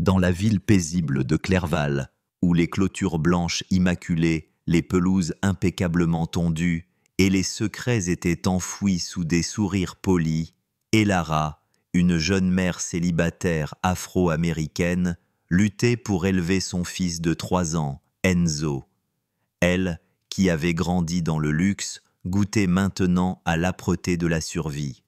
dans la ville paisible de Clerval, où les clôtures blanches immaculées, les pelouses impeccablement tondues et les secrets étaient enfouis sous des sourires polis, et Lara, une jeune mère célibataire afro-américaine, luttait pour élever son fils de 3 ans, Enzo. Elle, qui avait grandi dans le luxe, goûtait maintenant à l'âpreté de la survie.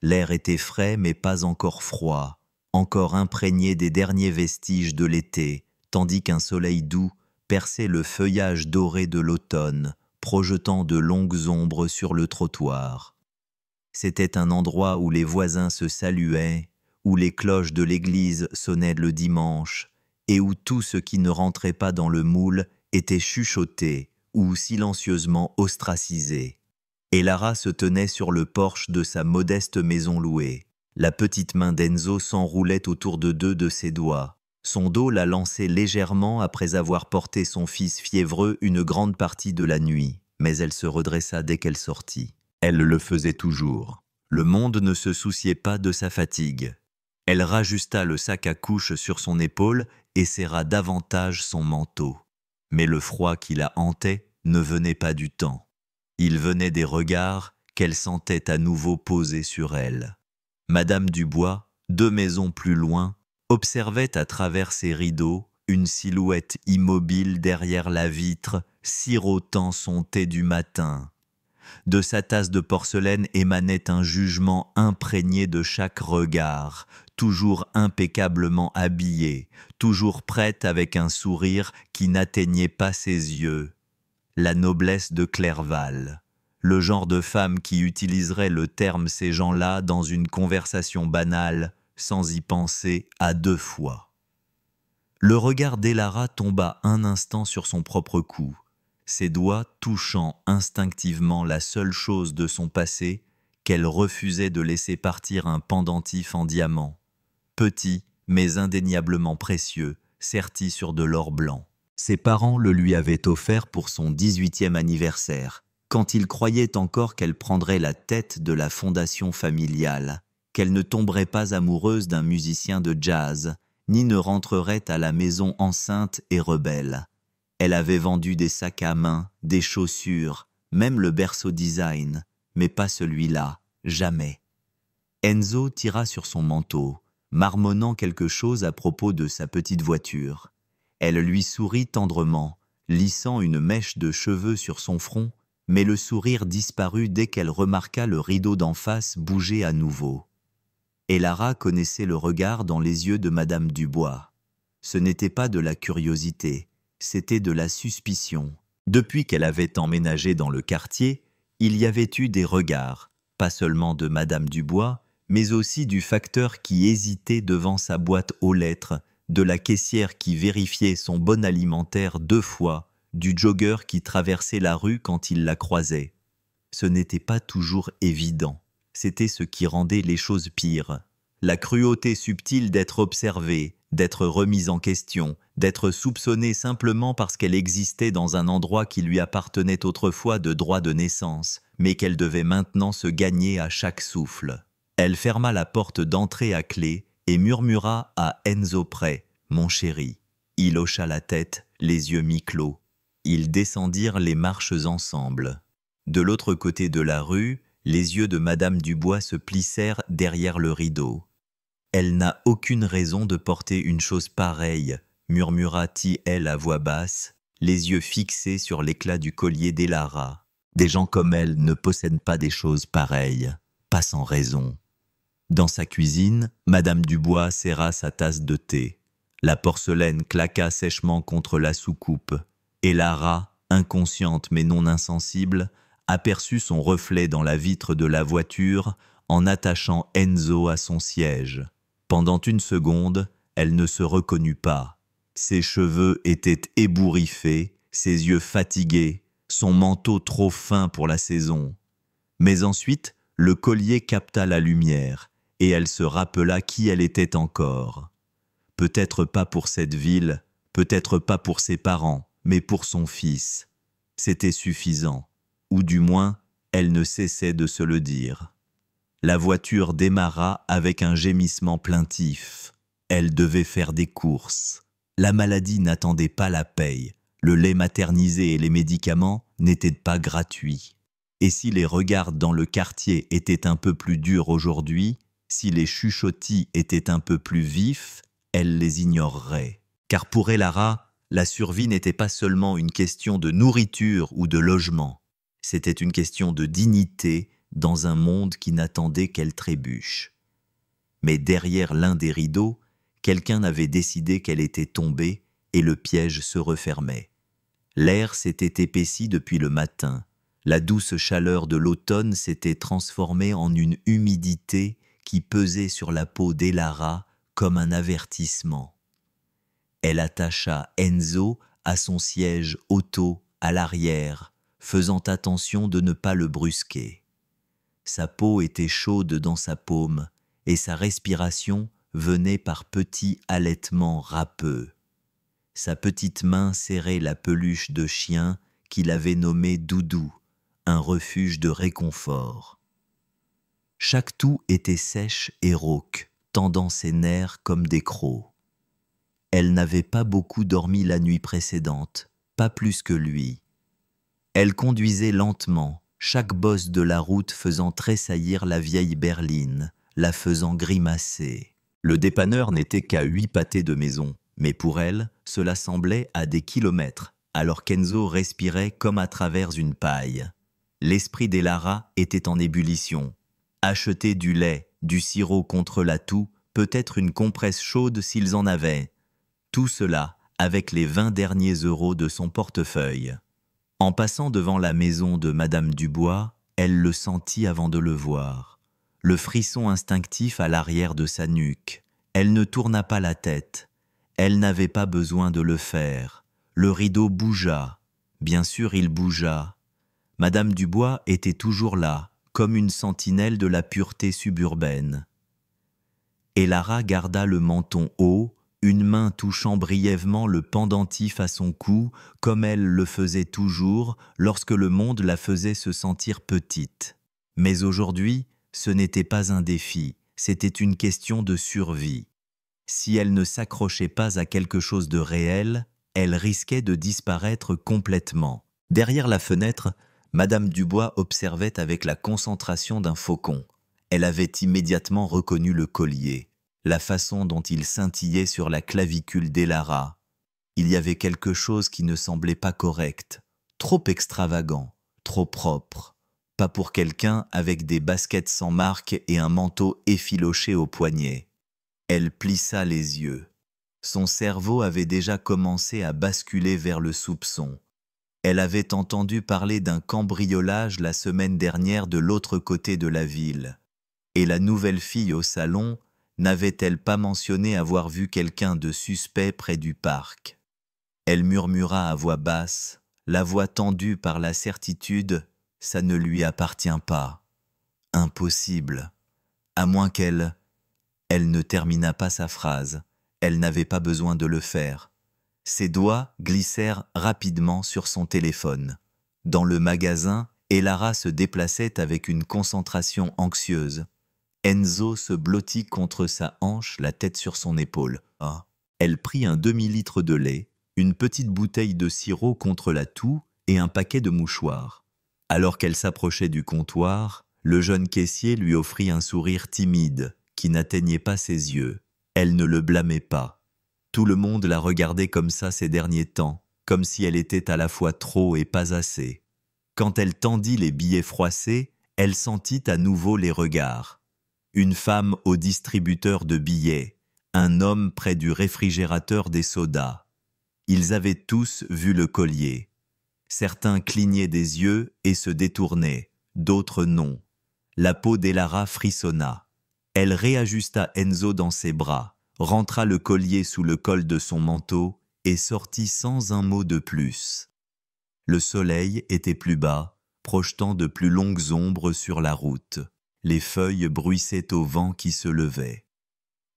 L'air était frais mais pas encore froid, encore imprégné des derniers vestiges de l'été, tandis qu'un soleil doux perçait le feuillage doré de l'automne, projetant de longues ombres sur le trottoir. C'était un endroit où les voisins se saluaient, où les cloches de l'église sonnaient le dimanche, et où tout ce qui ne rentrait pas dans le moule était chuchoté ou silencieusement ostracisé. Et Lara se tenait sur le porche de sa modeste maison louée. La petite main d'Enzo s'enroulait autour de ses doigts. Son dos la lançait légèrement après avoir porté son fils fiévreux une grande partie de la nuit, mais elle se redressa dès qu'elle sortit. Elle le faisait toujours. Le monde ne se souciait pas de sa fatigue. Elle rajusta le sac à couches sur son épaule et serra davantage son manteau. Mais le froid qui la hantait ne venait pas du temps. Il venait des regards qu'elle sentait à nouveau posés sur elle. Madame Dubois, 2 maisons plus loin, observait à travers ses rideaux une silhouette immobile derrière la vitre, sirotant son thé du matin. De sa tasse de porcelaine émanait un jugement imprégné de chaque regard, toujours impeccablement habillée, toujours prête avec un sourire qui n'atteignait pas ses yeux. La noblesse de Clerval, le genre de femme qui utiliserait le terme ces gens-là dans une conversation banale, sans y penser à 2 fois. Le regard d'Elara tomba un instant sur son propre cou, ses doigts touchant instinctivement la seule chose de son passé qu'elle refusait de laisser partir un pendentif en diamant, petit mais indéniablement précieux, serti sur de l'or blanc. Ses parents le lui avaient offert pour son 18e anniversaire, quand ils croyaient encore qu'elle prendrait la tête de la fondation familiale, qu'elle ne tomberait pas amoureuse d'un musicien de jazz, ni ne rentrerait à la maison enceinte et rebelle. Elle avait vendu des sacs à main, des chaussures, même le berceau design, mais pas celui-là, jamais. Enzo tira sur son manteau, marmonnant quelque chose à propos de sa petite voiture. Elle lui sourit tendrement, lissant une mèche de cheveux sur son front, mais le sourire disparut dès qu'elle remarqua le rideau d'en face bouger à nouveau. Et Lara connaissait le regard dans les yeux de Madame Dubois. Ce n'était pas de la curiosité, c'était de la suspicion. Depuis qu'elle avait emménagé dans le quartier, il y avait eu des regards, pas seulement de Madame Dubois, mais aussi du facteur qui hésitait devant sa boîte aux lettres, de la caissière qui vérifiait son bon alimentaire 2 fois, du jogger qui traversait la rue quand il la croisait. Ce n'était pas toujours évident. C'était ce qui rendait les choses pires. La cruauté subtile d'être observée, d'être remise en question, d'être soupçonnée simplement parce qu'elle existait dans un endroit qui lui appartenait autrefois de droit de naissance, mais qu'elle devait maintenant se gagner à chaque souffle. Elle ferma la porte d'entrée à clé et murmura à Enzo près, « Mon chéri ». Il hocha la tête, les yeux mi-clos. Ils descendirent les marches ensemble. De l'autre côté de la rue, les yeux de Madame Dubois se plissèrent derrière le rideau. « Elle n'a aucune raison de porter une chose pareille », murmura-t-elle à voix basse, les yeux fixés sur l'éclat du collier d'Elara. « Des gens comme elle ne possèdent pas des choses pareilles, pas sans raison. » Dans sa cuisine, Madame Dubois serra sa tasse de thé. La porcelaine claqua sèchement contre la soucoupe, et Lara, inconsciente mais non insensible, aperçut son reflet dans la vitre de la voiture en attachant Enzo à son siège. Pendant une seconde, elle ne se reconnut pas. Ses cheveux étaient ébouriffés, ses yeux fatigués, son manteau trop fin pour la saison. Mais ensuite, le collier capta la lumière, et elle se rappela qui elle était encore. Peut-être pas pour cette ville, peut-être pas pour ses parents, mais pour son fils. C'était suffisant, ou du moins, elle ne cessait de se le dire. La voiture démarra avec un gémissement plaintif. Elle devait faire des courses. La maladie n'attendait pas la paye. Le lait maternisé et les médicaments n'étaient pas gratuits. Et si les regards dans le quartier étaient un peu plus durs aujourd'hui, si les chuchottis étaient un peu plus vifs, elle les ignorerait. Car pour Elara, la survie n'était pas seulement une question de nourriture ou de logement. C'était une question de dignité dans un monde qui n'attendait qu'elle trébuche. Mais derrière l'un des rideaux, quelqu'un avait décidé qu'elle était tombée et le piège se refermait. L'air s'était épaissi depuis le matin. La douce chaleur de l'automne s'était transformée en une humidité qui pesait sur la peau d'Elara comme un avertissement. Elle attacha Enzo à son siège auto à l'arrière, faisant attention de ne pas le brusquer. Sa peau était chaude dans sa paume et sa respiration venait par petits halètements râpeux. Sa petite main serrait la peluche de chien qu'il avait nommée Doudou, un refuge de réconfort. Chaque toux était sèche et rauque, tendant ses nerfs comme des crocs. Elle n'avait pas beaucoup dormi la nuit précédente, pas plus que lui. Elle conduisait lentement, chaque bosse de la route faisant tressaillir la vieille berline, la faisant grimacer. Le dépanneur n'était qu'à 8 pâtés de maison, mais pour elle, cela semblait à des kilomètres, alors qu'Enzo respirait comme à travers une paille. L'esprit d'Elara était en ébullition. Acheter du lait, du sirop contre la toux, peut-être une compresse chaude s'ils en avaient. Tout cela avec les 20 derniers euros de son portefeuille. En passant devant la maison de Madame Dubois, elle le sentit avant de le voir. Le frisson instinctif à l'arrière de sa nuque. Elle ne tourna pas la tête. Elle n'avait pas besoin de le faire. Le rideau bougea. Bien sûr, il bougea. Madame Dubois était toujours là, comme une sentinelle de la pureté suburbaine. Elara garda le menton haut, une main touchant brièvement le pendentif à son cou, comme elle le faisait toujours lorsque le monde la faisait se sentir petite. Mais aujourd'hui, ce n'était pas un défi, c'était une question de survie. Si elle ne s'accrochait pas à quelque chose de réel, elle risquait de disparaître complètement. Derrière la fenêtre, Madame Dubois observait avec la concentration d'un faucon. Elle avait immédiatement reconnu le collier, la façon dont il scintillait sur la clavicule d'Elara. Il y avait quelque chose qui ne semblait pas correct, trop extravagant, trop propre. Pas pour quelqu'un avec des baskets sans marque et un manteau effiloché au poignet. Elle plissa les yeux. Son cerveau avait déjà commencé à basculer vers le soupçon. Elle avait entendu parler d'un cambriolage la semaine dernière de l'autre côté de la ville. Et la nouvelle fille au salon n'avait-elle pas mentionné avoir vu quelqu'un de suspect près du parc? Elle murmura à voix basse, la voix tendue par la certitude « ça ne lui appartient pas ». Impossible. À moins qu'elle... Elle ne termina pas sa phrase. Elle n'avait pas besoin de le faire. Ses doigts glissèrent rapidement sur son téléphone. Dans le magasin, Elara se déplaçait avec une concentration anxieuse. Enzo se blottit contre sa hanche, la tête sur son épaule. Ah. Elle prit un demi-litre de lait, une petite bouteille de sirop contre la toux et un paquet de mouchoirs. Alors qu'elle s'approchait du comptoir, le jeune caissier lui offrit un sourire timide qui n'atteignait pas ses yeux. Elle ne le blâmait pas. Tout le monde la regardait comme ça ces derniers temps, comme si elle était à la fois trop et pas assez. Quand elle tendit les billets froissés, elle sentit à nouveau les regards. Une femme au distributeur de billets, un homme près du réfrigérateur des sodas. Ils avaient tous vu le collier. Certains clignaient des yeux et se détournaient, d'autres non. La peau d'Elara frissonna. Elle réajusta Enzo dans ses bras, rentra le collier sous le col de son manteau et sortit sans un mot de plus. Le soleil était plus bas, projetant de plus longues ombres sur la route. Les feuilles bruissaient au vent qui se levait.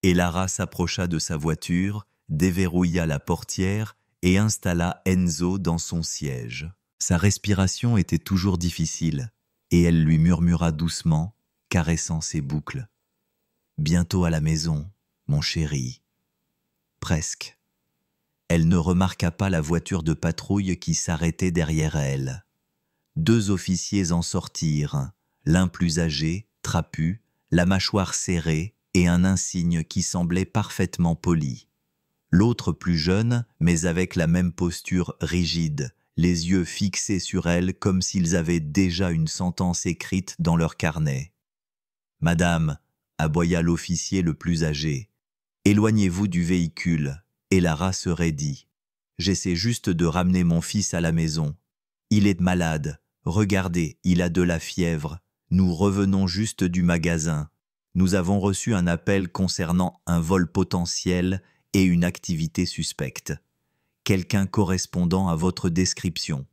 Elara s'approcha de sa voiture, déverrouilla la portière et installa Enzo dans son siège. Sa respiration était toujours difficile, et elle lui murmura doucement, caressant ses boucles. « Bientôt à la maison, mon chéri. presque. Elle ne remarqua pas la voiture de patrouille qui s'arrêtait derrière elle. 2 officiers en sortirent, l'un plus âgé, trapu, la mâchoire serrée et un insigne qui semblait parfaitement poli. L'autre plus jeune, mais avec la même posture rigide, les yeux fixés sur elle comme s'ils avaient déjà une sentence écrite dans leur carnet. « Madame », aboya l'officier le plus âgé, « éloignez-vous du véhicule », et Lara se raidit. « J'essaie juste de ramener mon fils à la maison. Il est malade. Regardez, il a de la fièvre. Nous revenons juste du magasin. Nous avons reçu un appel concernant un vol potentiel et une activité suspecte. Quelqu'un correspondant à votre description.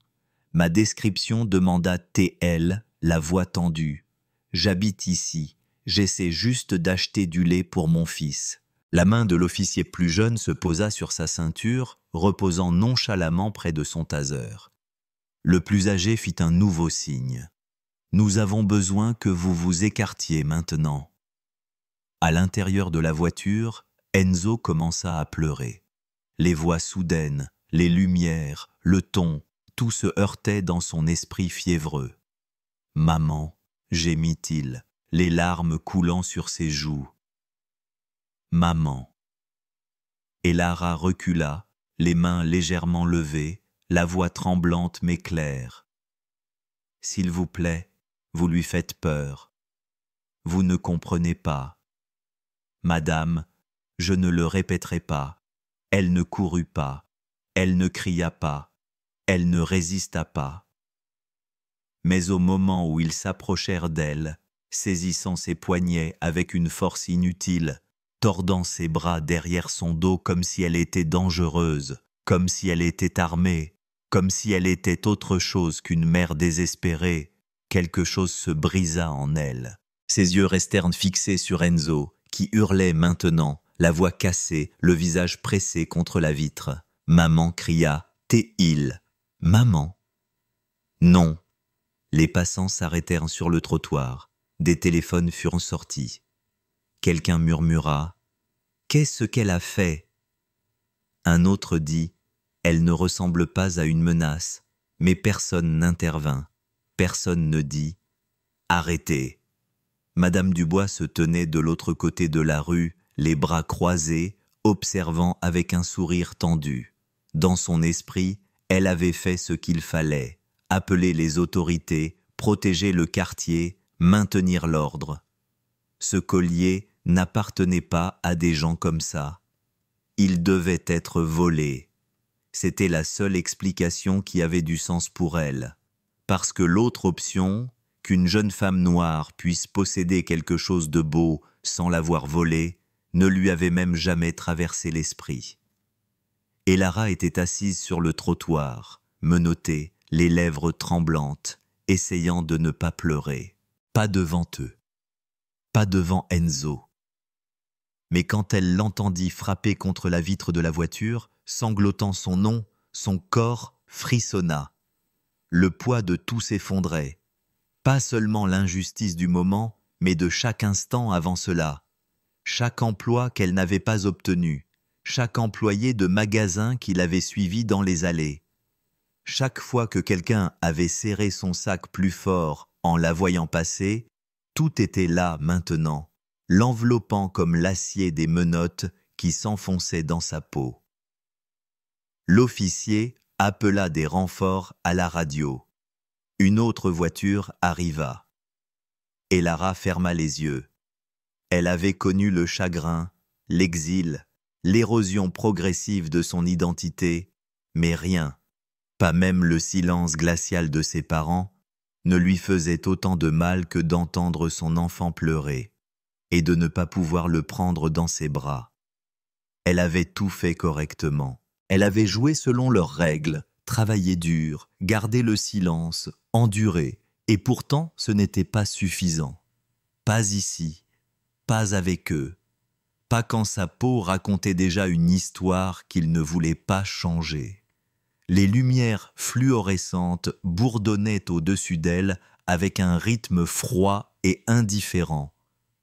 Ma description demanda TL, la voix tendue. J'habite ici. J'essaie juste d'acheter du lait pour mon fils. » La main de l'officier plus jeune se posa sur sa ceinture, reposant nonchalamment près de son taser. Le plus âgé fit un nouveau signe. « Nous avons besoin que vous vous écartiez maintenant. » À l'intérieur de la voiture, Enzo commença à pleurer. Les voix soudaines, les lumières, le ton, tout se heurtait dans son esprit fiévreux. « Maman » gémit-il, les larmes coulant sur ses joues. « Maman » Et Lara recula, les mains légèrement levées, la voix tremblante mais claire. « S'il vous plaît, vous lui faites peur. Vous ne comprenez pas. Madame, je ne le répéterai pas. Elle ne courut pas. Elle ne cria pas. Elle ne résista pas. Mais au moment où ils s'approchèrent d'elle, saisissant ses poignets avec une force inutile, tordant ses bras derrière son dos comme si elle était dangereuse, comme si elle était armée, comme si elle était autre chose qu'une mère désespérée, quelque chose se brisa en elle. Ses yeux restèrent fixés sur Enzo, qui hurlait maintenant, la voix cassée, le visage pressé contre la vitre. Maman cria « T'es-il » ? Maman. Non. Les passants s'arrêtèrent sur le trottoir. Des téléphones furent sortis. Quelqu'un murmura « Qu'est-ce qu'elle a fait ?» Un autre dit « Elle ne ressemble pas à une menace », mais personne n'intervint. Personne ne dit « Arrêtez ». Madame Dubois se tenait de l'autre côté de la rue, les bras croisés, observant avec un sourire tendu. Dans son esprit, elle avait fait ce qu'il fallait, appeler les autorités, protéger le quartier, maintenir l'ordre. Ce collier n'appartenait pas à des gens comme ça. Il devait être volé. C'était la seule explication qui avait du sens pour elle. Parce que l'autre option, qu'une jeune femme noire puisse posséder quelque chose de beau sans l'avoir volé, ne lui avait même jamais traversé l'esprit. Et Lara était assise sur le trottoir, menottée, les lèvres tremblantes, essayant de ne pas pleurer. Pas devant eux. Pas devant Enzo. Mais quand elle l'entendit frapper contre la vitre de la voiture, sanglotant son nom, son corps frissonna. Le poids de tout s'effondrait. Pas seulement l'injustice du moment, mais de chaque instant avant cela. Chaque emploi qu'elle n'avait pas obtenu, chaque employé de magasin qui l'avait suivi dans les allées. Chaque fois que quelqu'un avait serré son sac plus fort en la voyant passer, tout était là maintenant, l'enveloppant comme l'acier des menottes qui s'enfonçaient dans sa peau. L'officier appela des renforts à la radio. Une autre voiture arriva. Et Lara ferma les yeux. Elle avait connu le chagrin, l'exil, l'érosion progressive de son identité, mais rien, pas même le silence glacial de ses parents, ne lui faisait autant de mal que d'entendre son enfant pleurer et de ne pas pouvoir le prendre dans ses bras. Elle avait tout fait correctement. Elle avait joué selon leurs règles, travaillé dur, gardé le silence, enduré, et pourtant ce n'était pas suffisant. Pas ici, pas avec eux, pas quand sa peau racontait déjà une histoire qu'il ne voulait pas changer. Les lumières fluorescentes bourdonnaient au-dessus d'elle avec un rythme froid et indifférent,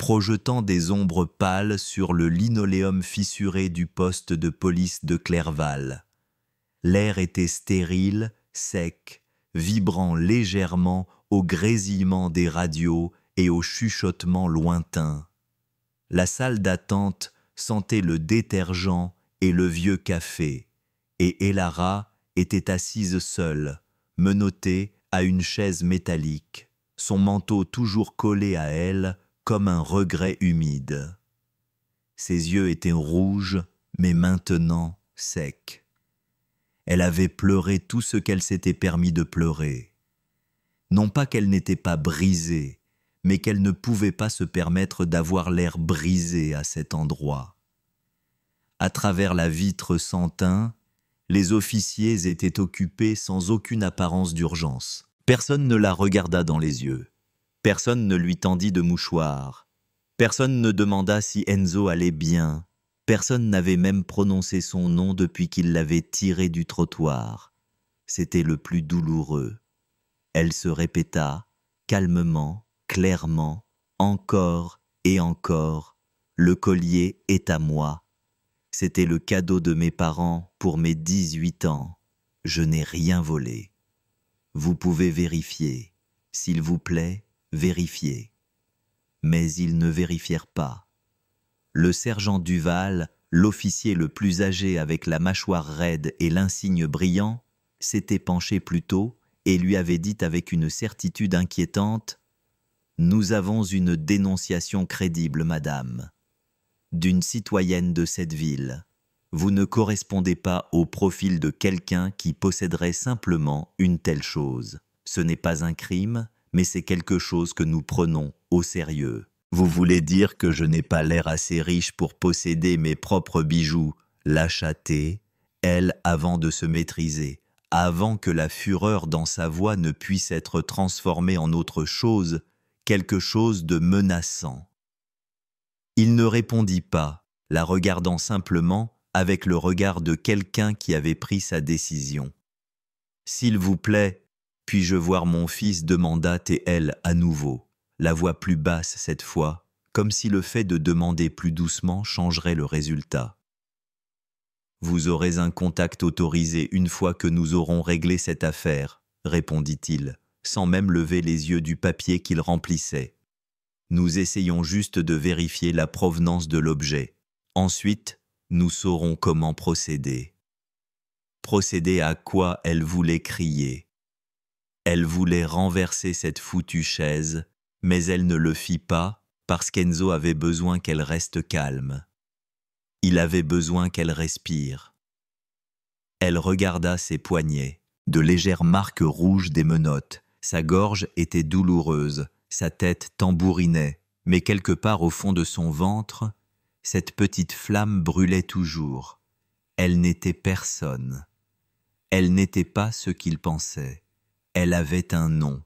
projetant des ombres pâles sur le linoléum fissuré du poste de police de Clerval. L'air était stérile, sec, vibrant légèrement au grésillement des radios et au chuchotement lointain. La salle d'attente sentait le détergent et le vieux café, et Elara était assise seule, menottée à une chaise métallique, son manteau toujours collé à elle comme un regret humide. Ses yeux étaient rouges, mais maintenant secs. Elle avait pleuré tout ce qu'elle s'était permis de pleurer. Non pas qu'elle n'était pas brisée, mais qu'elle ne pouvait pas se permettre d'avoir l'air brisé à cet endroit. À travers la vitre sans teint, les officiers étaient occupés sans aucune apparence d'urgence. Personne ne la regarda dans les yeux. Personne ne lui tendit de mouchoir. Personne ne demanda si Enzo allait bien. Personne n'avait même prononcé son nom depuis qu'il l'avait tiré du trottoir. C'était le plus douloureux. Elle se répéta, calmement, clairement, encore et encore, le collier est à moi. C'était le cadeau de mes parents pour mes 18 ans. Je n'ai rien volé. Vous pouvez vérifier. S'il vous plaît, vérifiez. Mais ils ne vérifièrent pas. Le sergent Duval, l'officier le plus âgé avec la mâchoire raide et l'insigne brillant, s'était penché plus tôt et lui avait dit avec une certitude inquiétante « Nous avons une dénonciation crédible, madame, d'une citoyenne de cette ville. Vous ne correspondez pas au profil de quelqu'un qui posséderait simplement une telle chose. Ce n'est pas un crime, mais c'est quelque chose que nous prenons au sérieux. Vous voulez dire que je n'ai pas l'air assez riche pour posséder mes propres bijoux, l'achater, elle, avant de se maîtriser, avant que la fureur dans sa voix ne puisse être transformée en autre chose, quelque chose de menaçant. Il ne répondit pas, la regardant simplement avec le regard de quelqu'un qui avait pris sa décision. « S'il vous plaît, puis-je voir mon fils » demanda T.L. à nouveau. La voix plus basse cette fois, comme si le fait de demander plus doucement changerait le résultat. « Vous aurez un contact autorisé une fois que nous aurons réglé cette affaire, » répondit-il, sans même lever les yeux du papier qu'il remplissait. « Nous essayons juste de vérifier la provenance de l'objet. Ensuite, nous saurons comment procéder. » Procéder à quoi elle voulait crier. Elle voulait renverser cette foutue chaise, mais elle ne le fit pas parce qu'Enzo avait besoin qu'elle reste calme. Il avait besoin qu'elle respire. Elle regarda ses poignets, de légères marques rouges des menottes. Sa gorge était douloureuse, sa tête tambourinait, mais quelque part au fond de son ventre, cette petite flamme brûlait toujours. Elle n'était personne. Elle n'était pas ce qu'il pensait. Elle avait un nom,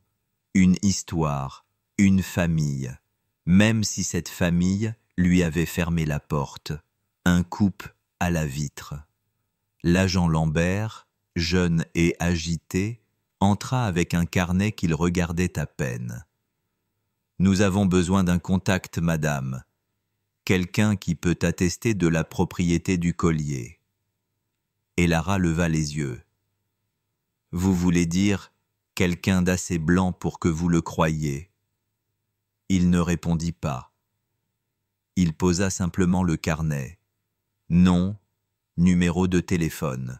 une histoire, une famille, même si cette famille lui avait fermé la porte, un coupe à la vitre. L'agent Lambert, jeune et agité, entra avec un carnet qu'il regardait à peine. « Nous avons besoin d'un contact, madame. Quelqu'un qui peut attester de la propriété du collier. » Et Lara leva les yeux. « Vous voulez dire quelqu'un d'assez blanc pour que vous le croyiez. » Il ne répondit pas. Il posa simplement le carnet. Nom, numéro de téléphone.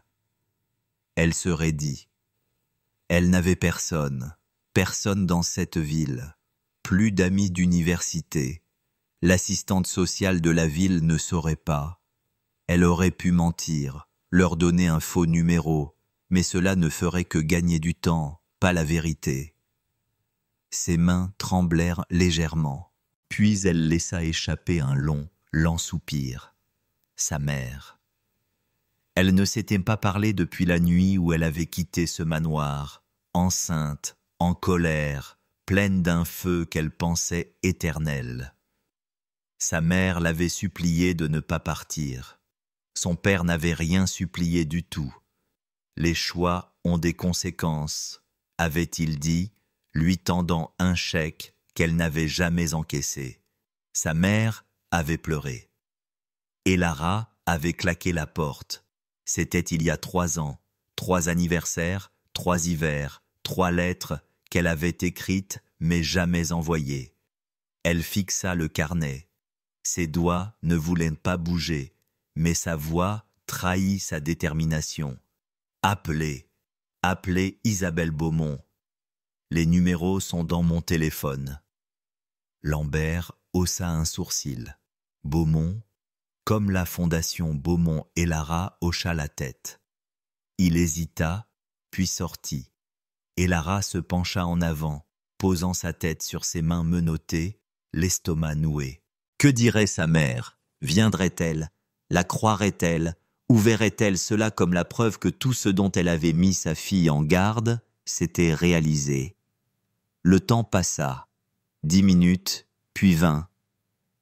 Elle se raidit. Elle n'avait personne, personne dans cette ville, plus d'amis d'université. L'assistante sociale de la ville ne saurait pas. Elle aurait pu mentir, leur donner un faux numéro, mais cela ne ferait que gagner du temps, pas la vérité. Ses mains tremblèrent légèrement, puis elle laissa échapper un long, lent soupir. Sa mère. Elle ne s'était pas parlé depuis la nuit où elle avait quitté ce manoir, enceinte, en colère, pleine d'un feu qu'elle pensait éternel. Sa mère l'avait suppliée de ne pas partir. Son père n'avait rien supplié du tout. Les choix ont des conséquences, avait-il dit, lui tendant un chèque qu'elle n'avait jamais encaissé. Sa mère avait pleuré. Et Lara avait claqué la porte. C'était il y a 3 ans, 3 anniversaires, 3 hivers, 3 lettres qu'elle avait écrites mais jamais envoyées. Elle fixa le carnet. Ses doigts ne voulaient pas bouger, mais sa voix trahit sa détermination. Appelez, appelez Isabelle Beaumont. Les numéros sont dans mon téléphone. Lambert haussa un sourcil. Beaumont, comme la fondation Beaumont et Lara, hocha la tête. Il hésita, puis sortit. Et Lara se pencha en avant, posant sa tête sur ses mains menottées, l'estomac noué. Que dirait sa mère? Viendrait-elle? La croirait-elle? Ou verrait-elle cela comme la preuve que tout ce dont elle avait mis sa fille en garde s'était réalisé? Le temps passa. 10 minutes, puis 20.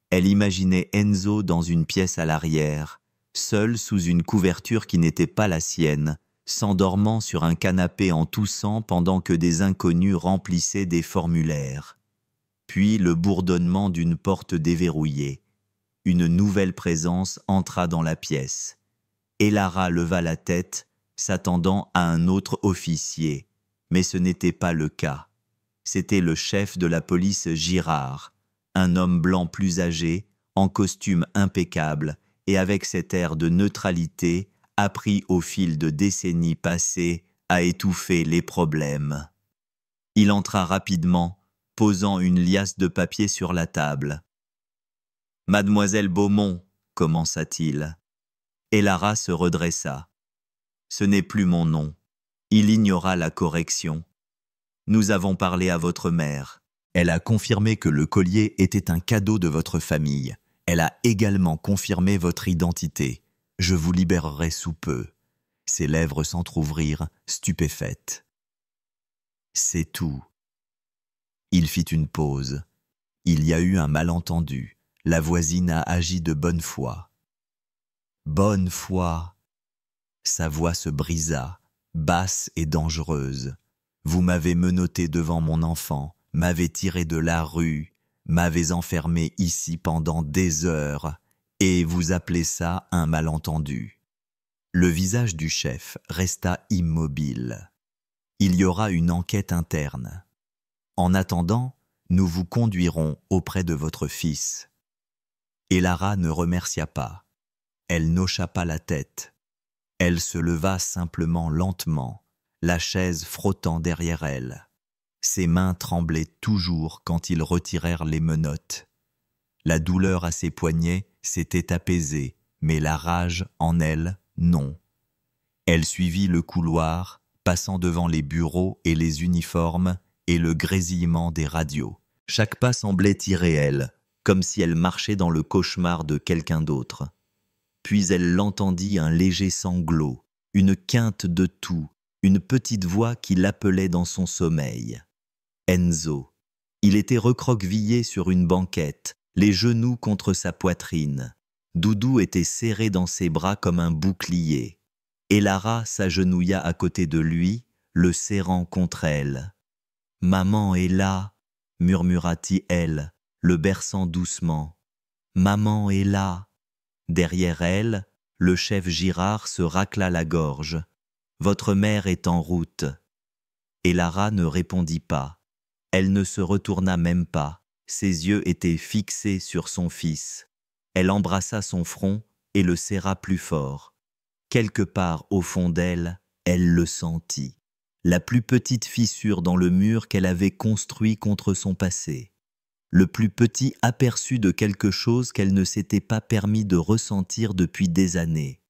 Elle imaginait Enzo dans une pièce à l'arrière, seul sous une couverture qui n'était pas la sienne, s'endormant sur un canapé en toussant pendant que des inconnus remplissaient des formulaires. Puis le bourdonnement d'une porte déverrouillée. Une nouvelle présence entra dans la pièce. Et Lara leva la tête, s'attendant à un autre officier. Mais ce n'était pas le cas. C'était le chef de la police Girard, un homme blanc plus âgé, en costume impeccable et avec cet air de neutralité appris au fil de décennies passées à étouffer les problèmes. Il entra rapidement, posant une liasse de papier sur la table. « Mademoiselle Beaumont, commença-t-il. Et Lara se redressa. « Ce n'est plus mon nom. Il ignora la correction. Nous avons parlé à votre mère. Elle a confirmé que le collier était un cadeau de votre famille. Elle a également confirmé votre identité. Je vous libérerai sous peu. » Ses lèvres s'entr'ouvrirent, stupéfaites. « C'est tout. » Il fit une pause. Il y a eu un malentendu. La voisine a agi de bonne foi. Bonne foi. Sa voix se brisa, basse et dangereuse. Vous m'avez menotté devant mon enfant, m'avez tiré de la rue, m'avez enfermé ici pendant des heures, et vous appelez ça un malentendu. Le visage du chef resta immobile. Il y aura une enquête interne. En attendant, nous vous conduirons auprès de votre fils. Et Lara ne remercia pas. Elle n'hocha pas la tête. Elle se leva simplement lentement, la chaise frottant derrière elle. Ses mains tremblaient toujours quand ils retirèrent les menottes. La douleur à ses poignets s'était apaisée, mais la rage en elle, non. Elle suivit le couloir, passant devant les bureaux et les uniformes et le grésillement des radios. Chaque pas semblait irréel, comme si elle marchait dans le cauchemar de quelqu'un d'autre. Puis elle l'entendit un léger sanglot, une quinte de toux, une petite voix qui l'appelait dans son sommeil. Enzo. Il était recroquevillé sur une banquette, les genoux contre sa poitrine. Doudou était serré dans ses bras comme un bouclier. Et Lara s'agenouilla à côté de lui, le serrant contre elle. « Maman est là !» murmura-t-elle, le berçant doucement. « Maman est là !» Derrière elle, le chef Girard se racla la gorge. « Votre mère est en route. » Et Lara ne répondit pas. Elle ne se retourna même pas. Ses yeux étaient fixés sur son fils. Elle embrassa son front et le serra plus fort. Quelque part au fond d'elle, elle le sentit. La plus petite fissure dans le mur qu'elle avait construit contre son passé. Le plus petit aperçu de quelque chose qu'elle ne s'était pas permis de ressentir depuis des années.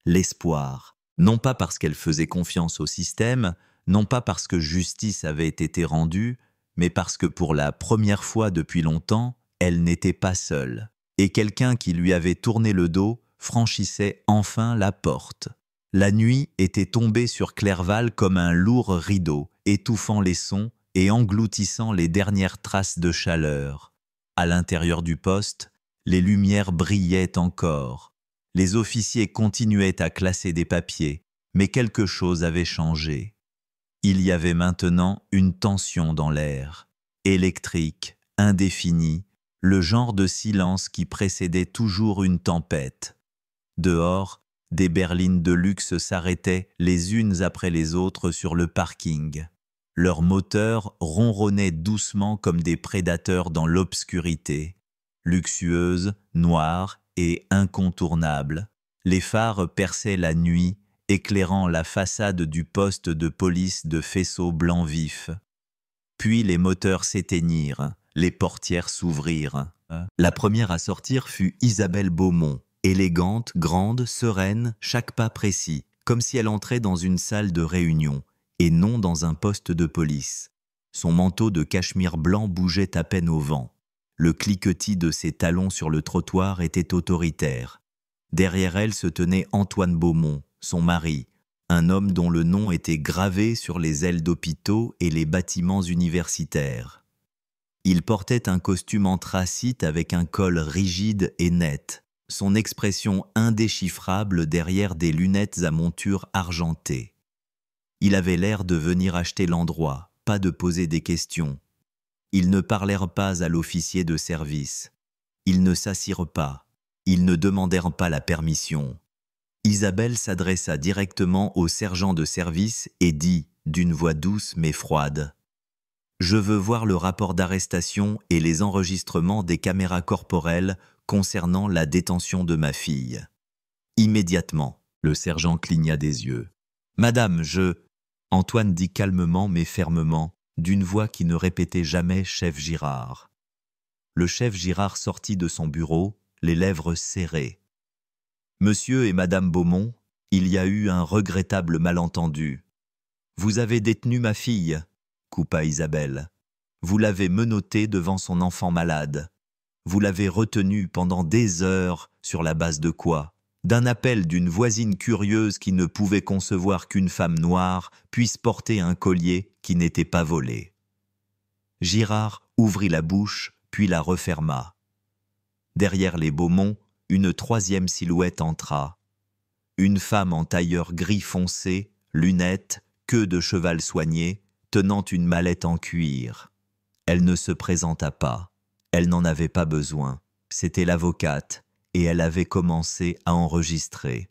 L'espoir. Non pas parce qu'elle faisait confiance au système, non pas parce que justice avait été rendue, mais parce que pour la première fois depuis longtemps, elle n'était pas seule. Et quelqu'un qui lui avait tourné le dos franchissait enfin la porte. La nuit était tombée sur Clerval comme un lourd rideau, étouffant les sons et engloutissant les dernières traces de chaleur. À l'intérieur du poste, les lumières brillaient encore. Les officiers continuaient à classer des papiers, mais quelque chose avait changé. Il y avait maintenant une tension dans l'air, électrique, indéfinie, le genre de silence qui précédait toujours une tempête. Dehors, des berlines de luxe s'arrêtaient les unes après les autres sur le parking. Leurs moteurs ronronnaient doucement comme des prédateurs dans l'obscurité. Luxueuses, noires et incontournables, les phares perçaient la nuit, éclairant la façade du poste de police de faisceaux blancs vifs. Puis les moteurs s'éteignirent, les portières s'ouvrirent. La première à sortir fut Isabelle Beaumont, élégante, grande, sereine, chaque pas précis, comme si elle entrait dans une salle de réunion, et non dans un poste de police. Son manteau de cachemire blanc bougeait à peine au vent. Le cliquetis de ses talons sur le trottoir était autoritaire. Derrière elle se tenait Antoine Beaumont, son mari, un homme dont le nom était gravé sur les ailes d'hôpitaux et les bâtiments universitaires. Il portait un costume anthracite avec un col rigide et net, son expression indéchiffrable derrière des lunettes à monture argentée. Il avait l'air de venir acheter l'endroit, pas de poser des questions. Ils ne parlèrent pas à l'officier de service. Ils ne s'assirent pas. Ils ne demandèrent pas la permission. Isabelle s'adressa directement au sergent de service et dit, d'une voix douce mais froide, « Je veux voir le rapport d'arrestation et les enregistrements des caméras corporelles concernant la détention de ma fille. » Immédiatement, le sergent cligna des yeux. « Madame, je... » Antoine dit calmement mais fermement, d'une voix qui ne répétait jamais « chef Girard ». Le chef Girard sortit de son bureau, les lèvres serrées. « Monsieur et Madame Beaumont, il y a eu un regrettable malentendu. Vous avez détenu ma fille, » coupa Isabelle. « Vous l'avez menottée devant son enfant malade. Vous l'avez retenue pendant des heures, sur la base de quoi? D'un appel d'une voisine curieuse qui ne pouvait concevoir qu'une femme noire puisse porter un collier qui n'était pas volé. » Girard ouvrit la bouche, puis la referma. Derrière les Beaumont, une troisième silhouette entra. Une femme en tailleur gris foncé, lunettes, queue de cheval soignée, tenant une mallette en cuir. Elle ne se présenta pas. Elle n'en avait pas besoin. C'était l'avocate, et elle avait commencé à enregistrer.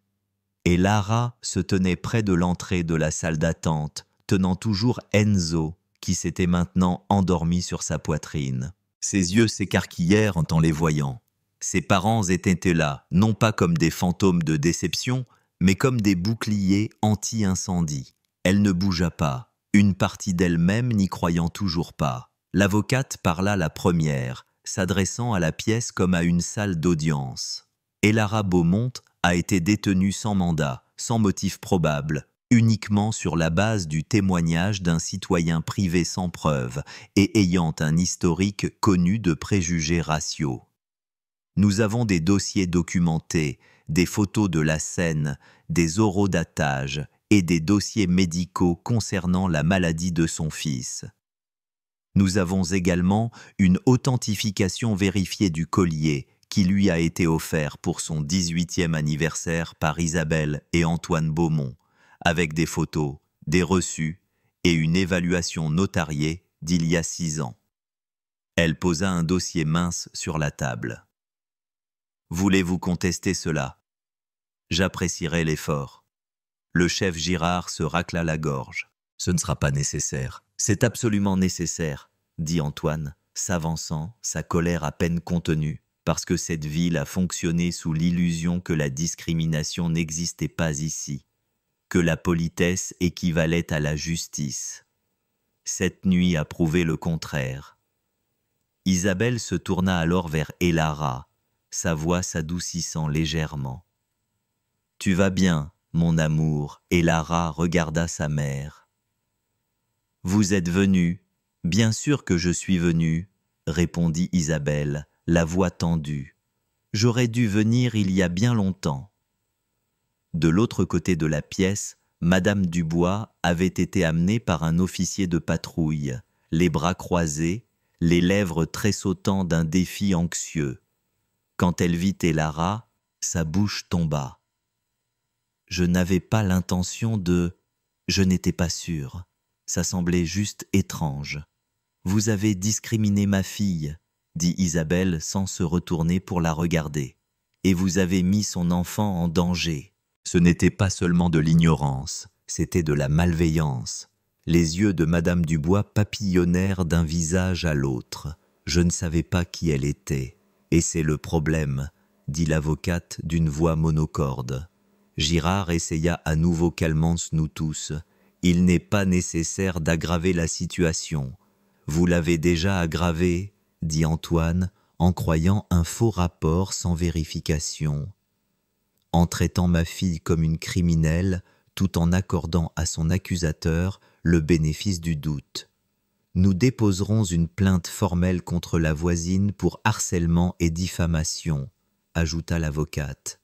Et Lara se tenait près de l'entrée de la salle d'attente, tenant toujours Enzo, qui s'était maintenant endormi sur sa poitrine. Ses yeux s'écarquillèrent en les voyant. Ses parents étaient là, non pas comme des fantômes de déception, mais comme des boucliers anti-incendie. Elle ne bougea pas, une partie d'elle-même n'y croyant toujours pas. L'avocate parla la première, s'adressant à la pièce comme à une salle d'audience. Lara Beaumont a été détenue sans mandat, sans motif probable, uniquement sur la base du témoignage d'un citoyen privé sans preuve et ayant un historique connu de préjugés raciaux. Nous avons des dossiers documentés, des photos de la scène, des orodatages et des dossiers médicaux concernant la maladie de son fils. Nous avons également une authentification vérifiée du collier qui lui a été offert pour son 18e anniversaire par Isabelle et Antoine Beaumont, avec des photos, des reçus et une évaluation notariée d'il y a 6 ans. Elle posa un dossier mince sur la table. « Voulez-vous contester cela? J'apprécierais l'effort. » Le chef Girard se racla la gorge. « Ce ne sera pas nécessaire. C'est absolument nécessaire, » dit Antoine, s'avançant, sa colère à peine contenue, parce que cette ville a fonctionné sous l'illusion que la discrimination n'existait pas ici, que la politesse équivalait à la justice. Cette nuit a prouvé le contraire. Isabelle se tourna alors vers Lara, sa voix s'adoucissant légèrement. « Tu vas bien, mon amour ?» Et Lara regarda sa mère. « Vous êtes venu. Bien sûr que je suis venue, » répondit Isabelle, la voix tendue. « J'aurais dû venir il y a bien longtemps. » De l'autre côté de la pièce, Madame Dubois avait été amenée par un officier de patrouille, les bras croisés, les lèvres tressautant d'un défi anxieux. Quand elle vit Lara, sa bouche tomba. « Je n'avais pas l'intention de... Je n'étais pas sûre. Ça semblait juste étrange. Vous avez discriminé ma fille. dit Isabelle sans se retourner pour la regarder. Et vous avez mis son enfant en danger. Ce n'était pas seulement de l'ignorance, c'était de la malveillance. Les yeux de Madame Dubois papillonnèrent d'un visage à l'autre. Je ne savais pas qui elle était. Et c'est le problème, dit l'avocate d'une voix monocorde. Girard essaya à nouveau calmons-nous tous. Il n'est pas nécessaire d'aggraver la situation. Vous l'avez déjà aggravée, dit Antoine, en croyant un faux rapport sans vérification. En traitant ma fille comme une criminelle, tout en accordant à son accusateur le bénéfice du doute. Nous déposerons une plainte formelle contre la voisine pour harcèlement et diffamation, ajouta l'avocate,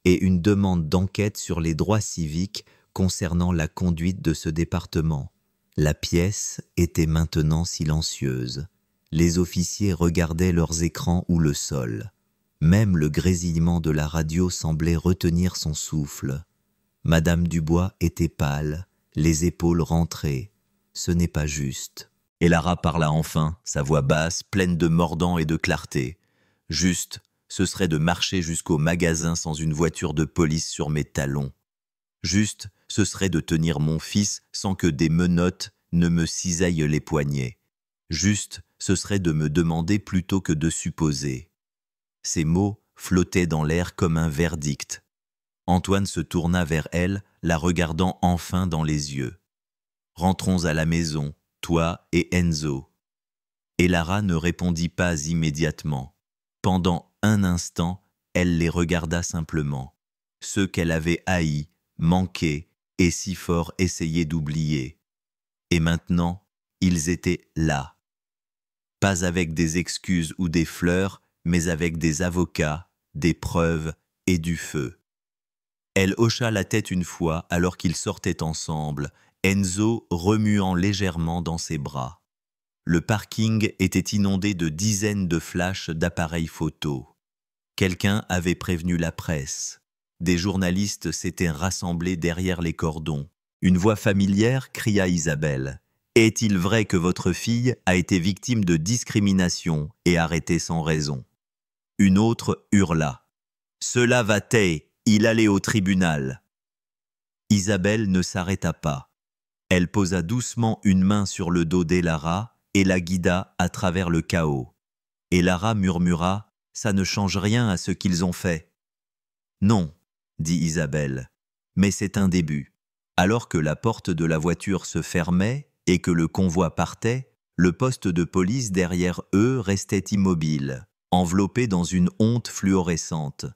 et une demande d'enquête sur les droits civiques concernant la conduite de ce département. La pièce était maintenant silencieuse. Les officiers regardaient leurs écrans ou le sol. Même le grésillement de la radio semblait retenir son souffle. Madame Dubois était pâle, les épaules rentrées. Ce n'est pas juste. Et Lara parla enfin, sa voix basse, pleine de mordant et de clarté. Juste, ce serait de marcher jusqu'au magasin sans une voiture de police sur mes talons. Juste, ce serait de tenir mon fils sans que des menottes ne me cisaillent les poignets. Juste, ce serait de me demander plutôt que de supposer. Ces mots flottaient dans l'air comme un verdict. Antoine se tourna vers elle, la regardant enfin dans les yeux. « Rentrons à la maison, toi et Enzo. » Et Lara ne répondit pas immédiatement. Pendant un instant, elle les regarda simplement. Ceux qu'elle avait haïs, manqués et si fort essayé d'oublier. Et maintenant, ils étaient là. Pas avec des excuses ou des fleurs, mais avec des avocats, des preuves et du feu. Elle hocha la tête une fois alors qu'ils sortaient ensemble, Enzo remuant légèrement dans ses bras. Le parking était inondé de dizaines de flashs d'appareils photo. Quelqu'un avait prévenu la presse. Des journalistes s'étaient rassemblés derrière les cordons. Une voix familière cria Isabelle. « Est-il vrai que votre fille a été victime de discrimination et arrêtée sans raison ?» Une autre hurla. « Cela va t'aider, il allait au tribunal. » Isabelle ne s'arrêta pas. Elle posa doucement une main sur le dos d'Elara et la guida à travers le chaos. Et Lara murmura « Ça ne change rien à ce qu'ils ont fait. » « Non, » dit Isabelle, « mais c'est un début. » Alors que la porte de la voiture se fermait et que le convoi partait, le poste de police derrière eux restait immobile, enveloppé dans une honte fluorescente.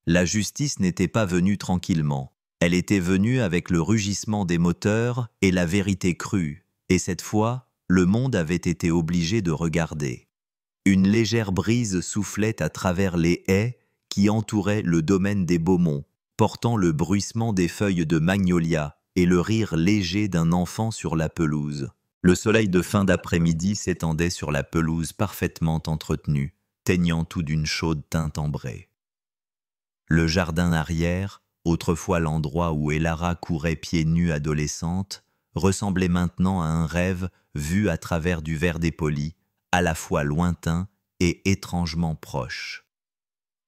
La justice n'était pas venue tranquillement. Elle était venue avec le rugissement des moteurs et la vérité crue. Et cette fois, le monde avait été obligé de regarder. Une légère brise soufflait à travers les haies qui entouraient le domaine des Beaumont, portant le bruissement des feuilles de magnolia et le rire léger d'un enfant sur la pelouse. Le soleil de fin d'après-midi s'étendait sur la pelouse parfaitement entretenue, teignant tout d'une chaude teinte ambrée. Le jardin arrière, autrefois l'endroit où Elara courait pieds nus adolescente, ressemblait maintenant à un rêve vu à travers du verre dépoli, à la fois lointain et étrangement proche.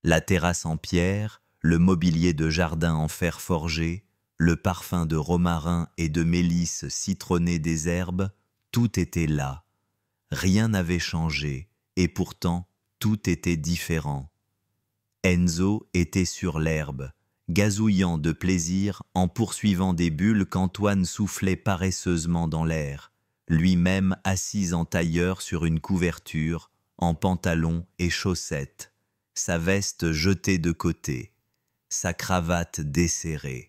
La terrasse en pierre, le mobilier de jardin en fer forgé, le parfum de romarin et de mélisse citronné des herbes, tout était là. Rien n'avait changé, et pourtant tout était différent. Enzo était sur l'herbe, gazouillant de plaisir en poursuivant des bulles qu'Antoine soufflait paresseusement dans l'air, lui-même assis en tailleur sur une couverture, en pantalon et chaussettes, sa veste jetée de côté, sa cravate desserrée.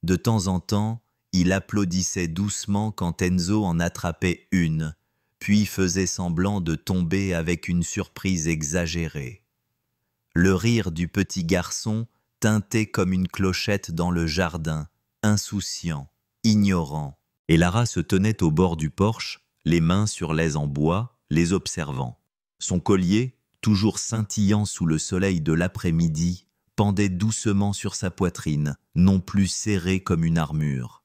De temps en temps, il applaudissait doucement quand Enzo en attrapait une, puis faisait semblant de tomber avec une surprise exagérée. Le rire du petit garçon tintait comme une clochette dans le jardin, insouciant, ignorant. Et Lara se tenait au bord du porche, les mains sur l'ais en bois, les observant. Son collier, toujours scintillant sous le soleil de l'après-midi, pendait doucement sur sa poitrine, non plus serré comme une armure.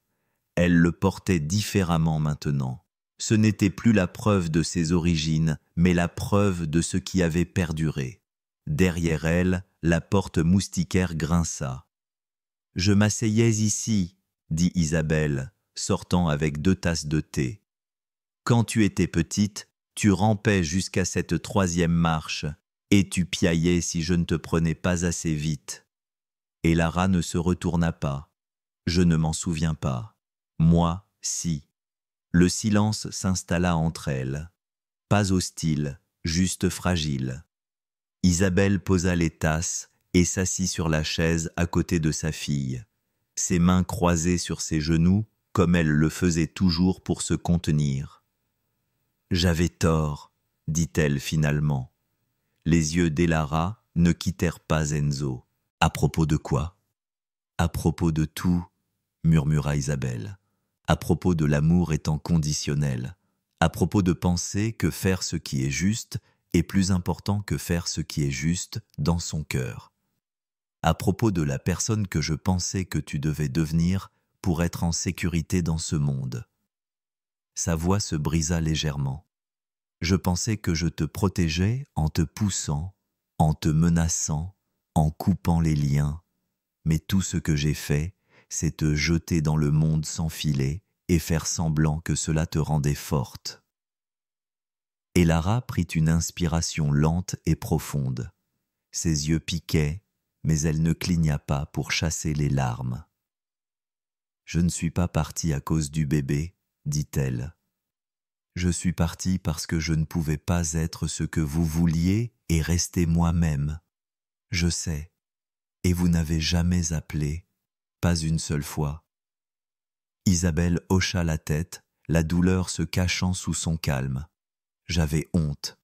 Elle le portait différemment maintenant. Ce n'était plus la preuve de ses origines, mais la preuve de ce qui avait perduré. Derrière elle, la porte moustiquaire grinça. « Je m'asseyais ici, » dit Isabelle, sortant avec 2 tasses de thé. « Quand tu étais petite, tu rampais jusqu'à cette 3e marche, et tu piaillais si je ne te prenais pas assez vite. » Et Lara ne se retourna pas. Je ne m'en souviens pas. Moi, si. Le silence s'installa entre elles. Pas hostile, juste fragile. Isabelle posa les tasses et s'assit sur la chaise à côté de sa fille, ses mains croisées sur ses genoux comme elle le faisait toujours pour se contenir. « J'avais tort, » dit-elle finalement. Les yeux d'Elara ne quittèrent pas Enzo. « À propos de quoi ?»« À propos de tout, » murmura Isabelle. « À propos de l'amour étant conditionnel. À propos de penser que faire ce qui est juste est plus important que faire ce qui est juste dans son cœur. À propos de la personne que je pensais que tu devais devenir pour être en sécurité dans ce monde. » Sa voix se brisa légèrement. « Je pensais que je te protégeais en te poussant, en te menaçant, en coupant les liens. Mais tout ce que j'ai fait, c'est te jeter dans le monde sans filet et faire semblant que cela te rendait forte. » Et Lara prit une inspiration lente et profonde. Ses yeux piquaient, mais elle ne cligna pas pour chasser les larmes. « Je ne suis pas partie à cause du bébé, » dit-elle. « Je suis partie parce que je ne pouvais pas être ce que vous vouliez et rester moi-même. Je sais, et vous n'avez jamais appelé, pas une seule fois. » Isabelle hocha la tête, la douleur se cachant sous son calme. J'avais honte,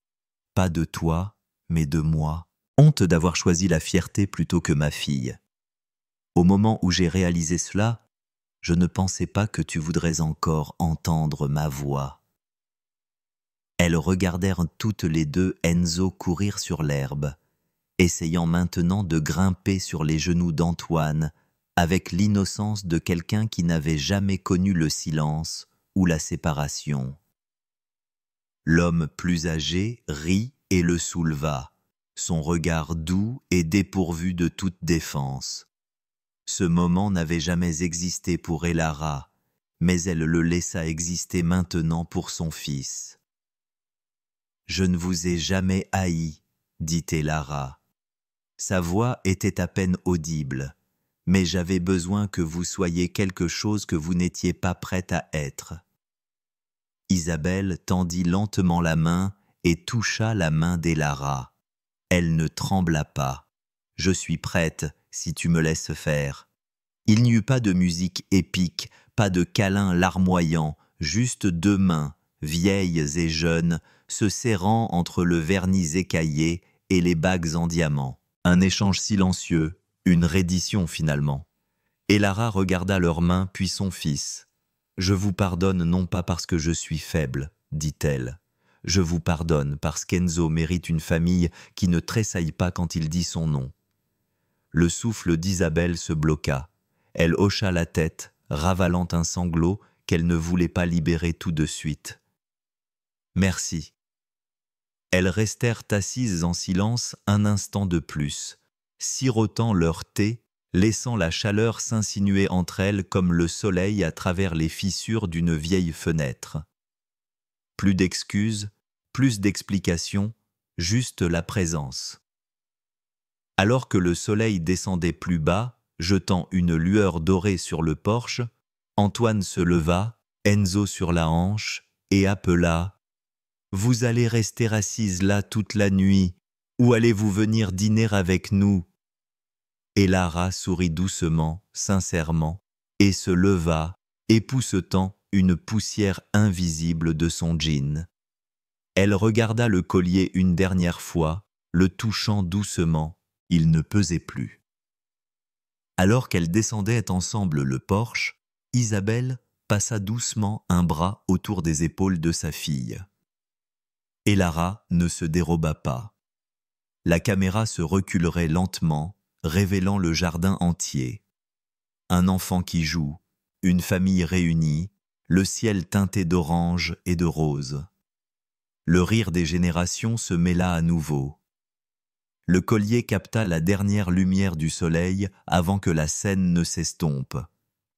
pas de toi, mais de moi. Honte d'avoir choisi la fierté plutôt que ma fille. Au moment où j'ai réalisé cela, je ne pensais pas que tu voudrais encore entendre ma voix. Elles regardèrent toutes les deux Enzo courir sur l'herbe, essayant maintenant de grimper sur les genoux d'Antoine, avec l'innocence de quelqu'un qui n'avait jamais connu le silence ou la séparation. L'homme plus âgé rit et le souleva, son regard doux et dépourvu de toute défense. Ce moment n'avait jamais existé pour Elara, mais elle le laissa exister maintenant pour son fils. « Je ne vous ai jamais haï, » dit Elara. Sa voix était à peine audible, mais j'avais besoin que vous soyez quelque chose que vous n'étiez pas prête à être. Isabelle tendit lentement la main et toucha la main d'Elara. Elle ne trembla pas. « Je suis prête, si tu me laisses faire. » Il n'y eut pas de musique épique, pas de câlin larmoyant, juste 2 mains, vieilles et jeunes, se serrant entre le vernis écaillé et les bagues en diamant. Un échange silencieux, une reddition finalement. Elara regarda leurs mains puis son fils. « Je vous pardonne non pas parce que je suis faible, » dit-elle. « Je vous pardonne parce qu'Enzo mérite une famille qui ne tressaille pas quand il dit son nom. » Le souffle d'Isabelle se bloqua. Elle hocha la tête, ravalant un sanglot qu'elle ne voulait pas libérer tout de suite. « Merci. » Elles restèrent assises en silence un instant de plus, sirotant leur thé, laissant la chaleur s'insinuer entre elles comme le soleil à travers les fissures d'une vieille fenêtre. Plus d'excuses, plus d'explications, juste la présence. Alors que le soleil descendait plus bas, jetant une lueur dorée sur le porche, Antoine se leva, Enzo sur la hanche, et appela « Vous allez rester assise là toute la nuit, ou allez-vous venir dîner avec nous ?» Et Lara sourit doucement, sincèrement, et se leva, époussetant une poussière invisible de son jean. Elle regarda le collier une dernière fois, le touchant doucement, il ne pesait plus. Alors qu'elles descendaient ensemble le porche, Isabelle passa doucement un bras autour des épaules de sa fille. Elara ne se déroba pas. La caméra se reculerait lentement, révélant le jardin entier. Un enfant qui joue, une famille réunie, le ciel teinté d'orange et de rose. Le rire des générations se mêla à nouveau. Le collier capta la dernière lumière du soleil avant que la scène ne s'estompe.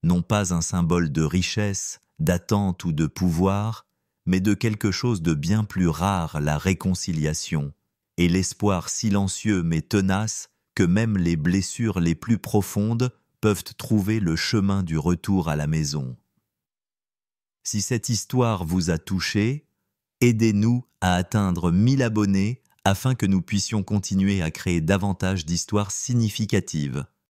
Non pas un symbole de richesse, d'attente ou de pouvoir, mais de quelque chose de bien plus rare, la réconciliation, et l'espoir silencieux mais tenace que même les blessures les plus profondes peuvent trouver le chemin du retour à la maison. Si cette histoire vous a touché, aidez-nous à atteindre 1000 abonnés afin que nous puissions continuer à créer davantage d'histoires significatives.